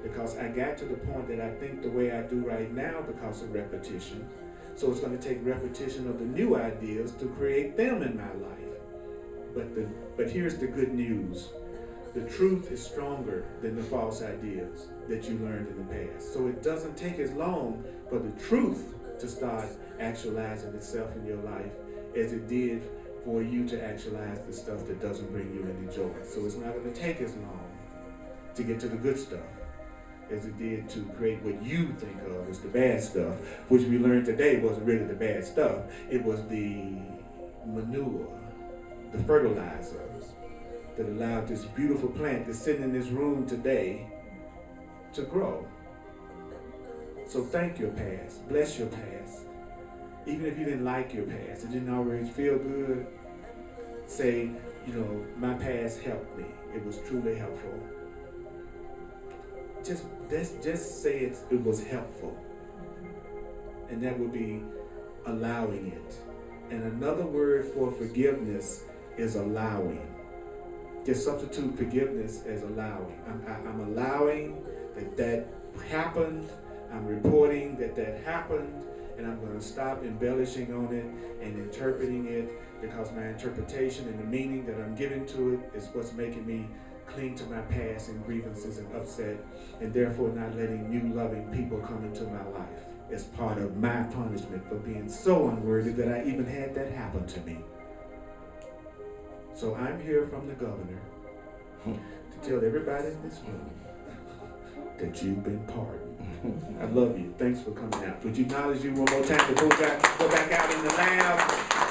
Because I got to the point that I think the way I do right now because of repetition. So it's going to take repetition of the new ideas to create them in my life. But here's the good news. The truth is stronger than the false ideas that you learned in the past. So it doesn't take as long for the truth to start actualizing itself in your life as it did for you to actualize the stuff that doesn't bring you any joy. So it's not going to take as long to get to the good stuff as it did to create what you think of as the bad stuff, which we learned today wasn't really the bad stuff. It was the manure, the fertilizer that allowed this beautiful plant that's sitting in this room today to grow. So thank your past. Bless your past. Even if you didn't like your past, it didn't always feel good, say, you know, my past helped me. It was truly helpful. Just say it was helpful. And that would be allowing it. And another word for forgiveness is allowing. just substitute forgiveness as allowing. I'm allowing that happened. I'm reporting that happened, and I'm going to stop embellishing on it and interpreting it, because my interpretation and the meaning that I'm giving to it is what's making me cling to my past and grievances and upset, and therefore not letting new loving people come into my life as part of my punishment for being so unworthy that I even had that happen to me. So I'm here from the governor to tell everybody in this room that you've been pardoned. I love you. Thanks for coming out. Would you acknowledge you one more time before we go back out in the lab?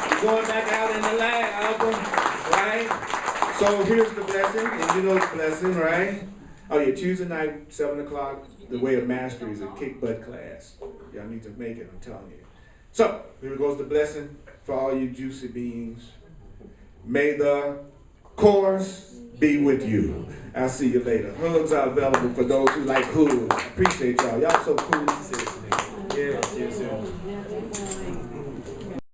We're going back out in the lab, right? So here's the blessing, and you know the blessing, right? Oh yeah, Tuesday night, 7 o'clock, the Way of Mastery is a kick butt class. Y'all need to make it, I'm telling you. So, here goes the blessing for all you juicy beings. May the course be with you. I'll see you later. Hugs are available for those who like hugs. Appreciate y'all. Y'all so cool. Yes, yes, yes.